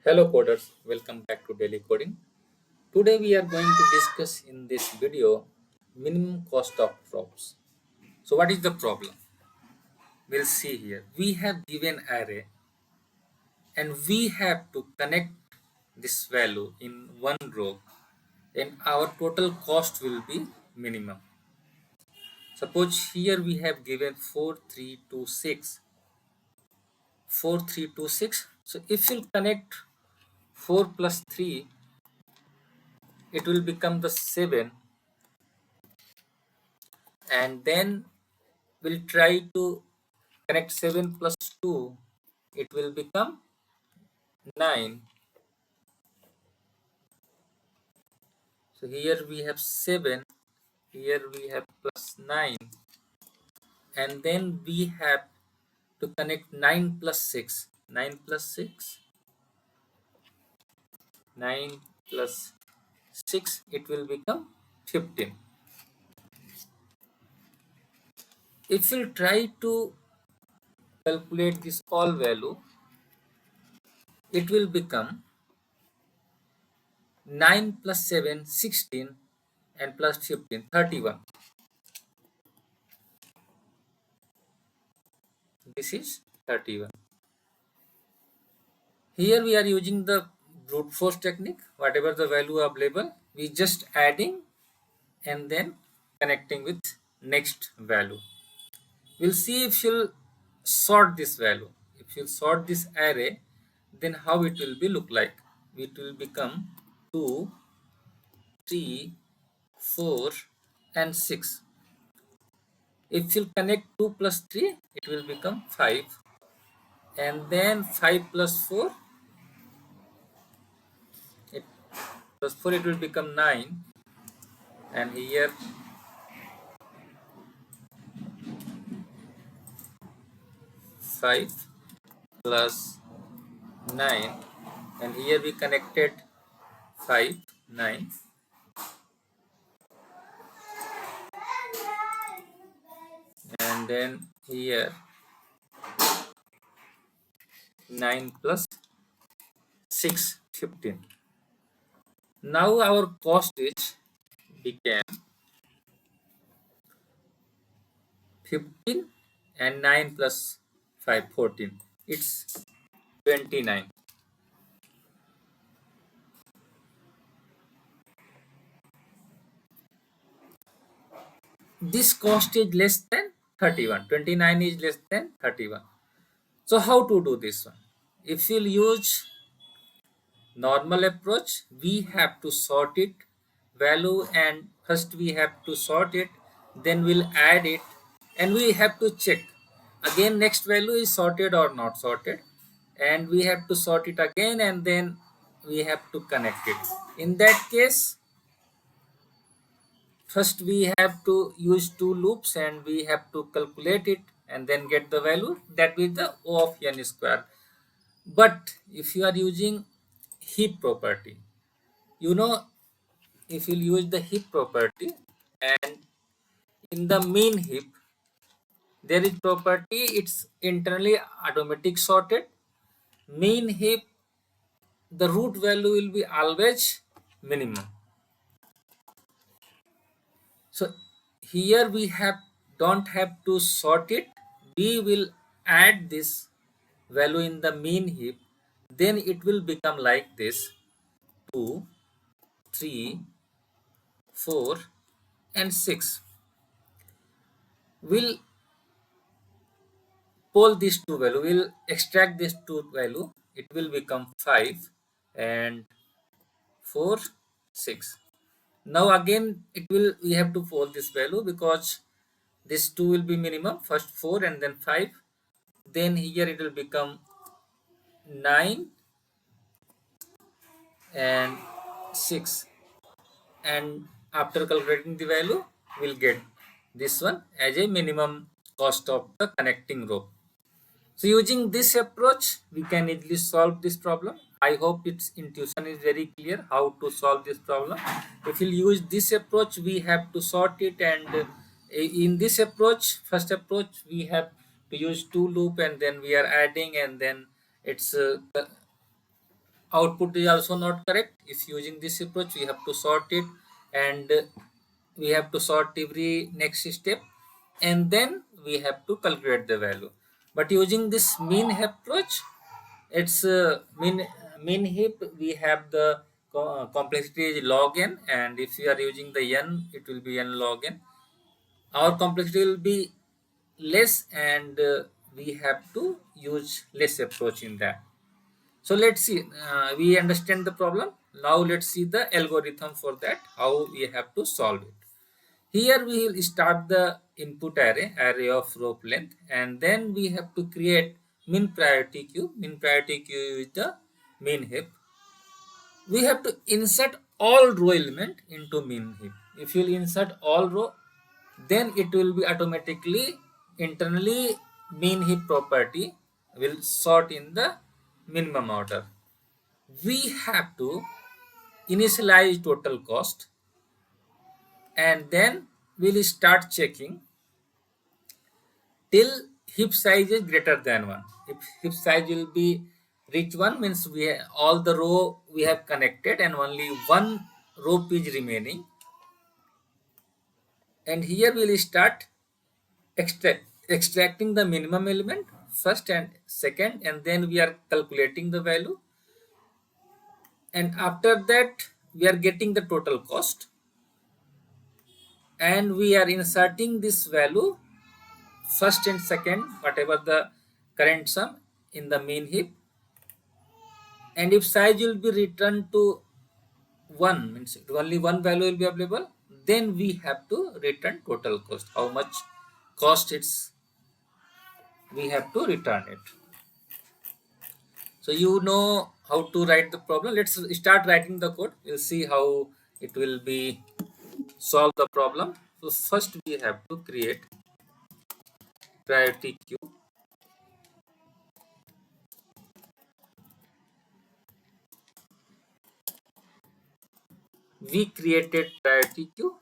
Hello coders, welcome back to Daily Coding. Today we are going to discuss in this video minimum cost of props. So what is the problem? We'll see here. We have given array and we have to connect this value in one row and our total cost will be minimum. Suppose here we have given 4326. 4326. So if you connect 4 plus 3, it will become the 7, and then we'll try to connect 7 plus 2, it will become 9. So here we have 7, here we have plus 9, and then we have to connect 9 plus 6. 9 plus 6, 9 plus 6, it will become 15. If we try to calculate this all value, it will become 9 plus 7, 16, and plus 15, 31. This is 31. Here we are using the brute force technique. Whatever the value available, we just adding and then connecting with next value. We'll see if you'll sort this value. If you sort this array, then how it will be look like. It will become 2, 3, 4, and 6. If you connect 2 plus 3, it will become 5. And then 5 plus 4, it plus 4, it will become 9. And here 5 plus 9, and here we connected 5, 9, and then here 9 plus 6, 15. Now our cost is became 15, and 9 plus 5, 14. It's 29. This cost is less than 31. 29 is less than 31. So how to do this one? If you'll use normal approach, we have to sort it value, and first we have to sort it, then we'll add it, and we have to check again next value is sorted or not sorted, and we have to sort it again, and then we have to connect it. In that case, first we have to use two loops and we have to calculate it and then get the value, that is the O of n square. But if you are using heap property, you know, if you use the heap property, and in the mean heap there is property, it's internally automatic sorted. Mean heap, the root value will be always minimum. So here we don't have to sort it, we will add this value in the mean heap, then it will become like this: 2, 3, 4, and 6. We'll pull these two value, we'll extract this two value, it will become 5 and 4, 6. Now again it will, we have to pull this value because this 2 will be minimum, first 4 and then 5, then here it will become 9 and 6, and after calculating the value we'll get this one as a minimum cost of the connecting row. So using this approach, we can easily solve this problem. I hope its intuition is very clear how to solve this problem. If you use this approach, we have to sort it, and in this approach, first approach, we have to use two loop and then we are adding, and then it's output is also not correct. If using this approach, we have to sort it, and we have to sort every next step, and then we have to calculate the value. But using this mean approach, it's mean heap, we have the complexity is log n, and if you are using the n, it will be n log n. Our complexity will be less, and we have to use less approach in that. So let's see, we understand the problem. Now let's see the algorithm for that, how we have to solve it. Here we will start the input array of row length, and then we have to create min priority queue. Min priority queue is the min heap. We have to insert all row element into min heap. If you insert all row, then it will be automatically internally min heap property will sort in the minimum order. We have to initialize total cost, and then we'll start checking till heap size is greater than 1. If heap size will be reach 1, means all the row we have connected and only one row is remaining. And here we'll start extracting the minimum element first and second, and then we are calculating the value, and after that we are getting the total cost, and we are inserting this value first and second, whatever the current sum, in the main heap. And if size will be returned to 1, means only one value will be available, then we have to return total cost, how much cost it's, we have to return it. So you know how to write the problem. Let's start writing the code. We'll see how it will be solve the problem. So first we have to create priority queue. We created priority queue,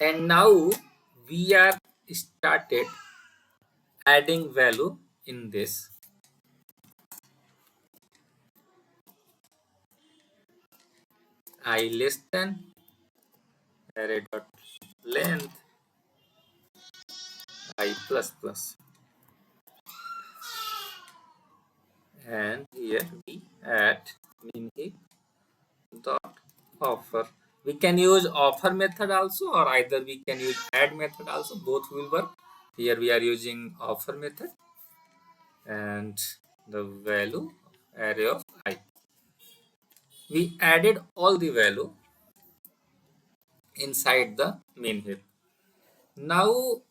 and now we are started adding value in this. I less than array dot length I plus plus, and here we add min heap dot offer. We can use offer method also, or either we can use add method also, both will work. Here we are using offer method, and the value array of I, we added all the value inside the main heap. Now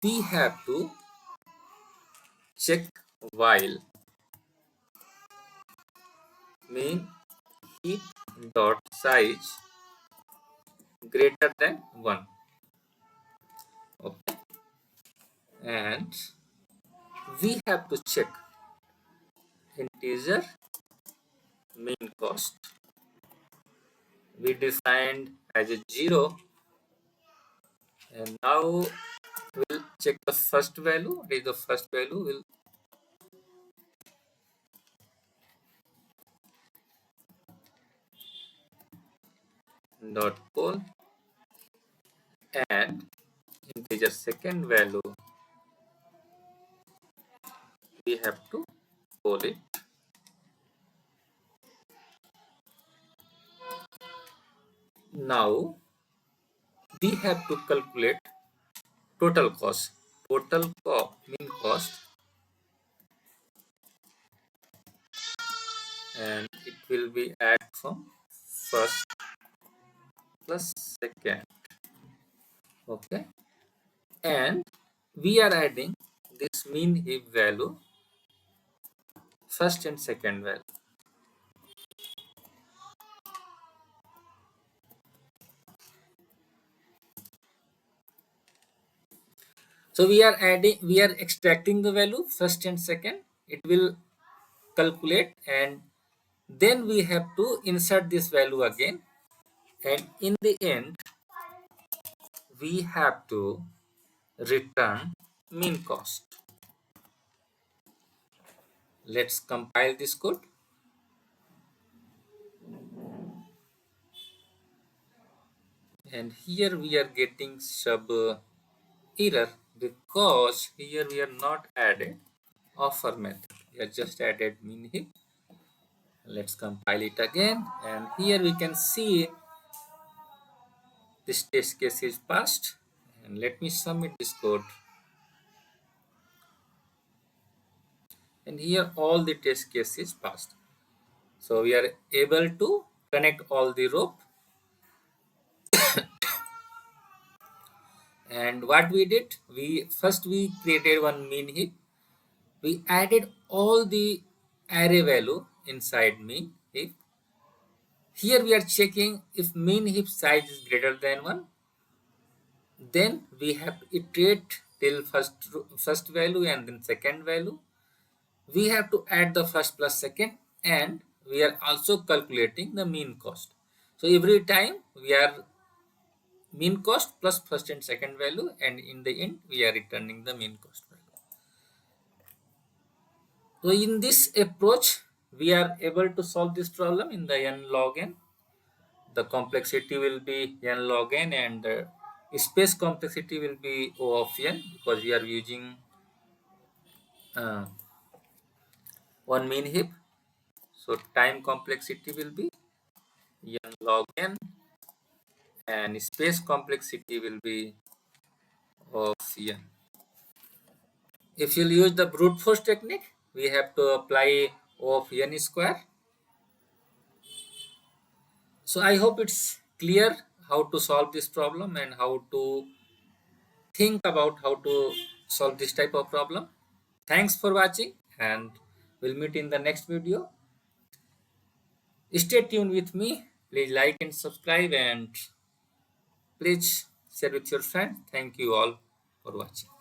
we have to check while main heap dot size greater than 1. Okay, and we have to check integer main cost. We defined as a 0, and now we'll check the first value. What is the first value? Will dot poll, and integer second value we have to poll it. Now we have to calculate total cost. Mean cost, and it will be add from first plus second. Okay, and we are adding this mean heap value first and second value. So we are extracting the value first and second. It will calculate, and then we have to insert this value again, and in the end we have to return mean cost. Let's compile this code. And here we are getting sub error because here we are not added offer method. We are just added mean heap. Let's compile it again, and here we can see this test case is passed. And let me submit this code. And here all the test cases passed. So we are able to connect all the rope. And what we did, we created one mean heap. We added all the array value inside mean heap. Here we are checking if mean heap size is greater than 1. Then we have to iterate till first value and then second value. We have to add the first plus second, and we are also calculating the mean cost. So every time we are mean cost plus first and second value, and in the end we are returning the mean cost value. So in this approach we are able to solve this problem in the n log n. The complexity will be n log n, and the space complexity will be O of n, because we are using uh, one mean heap. So time complexity will be n log n, and space complexity will be of n. If you use the brute force technique, we have to apply O of n square. So I hope it's clear how to solve this problem and how to think about how to solve this type of problem. Thanks for watching, and we'll meet in the next video. Stay tuned with me. Please like and subscribe, and please share with your friends. Thank you all for watching.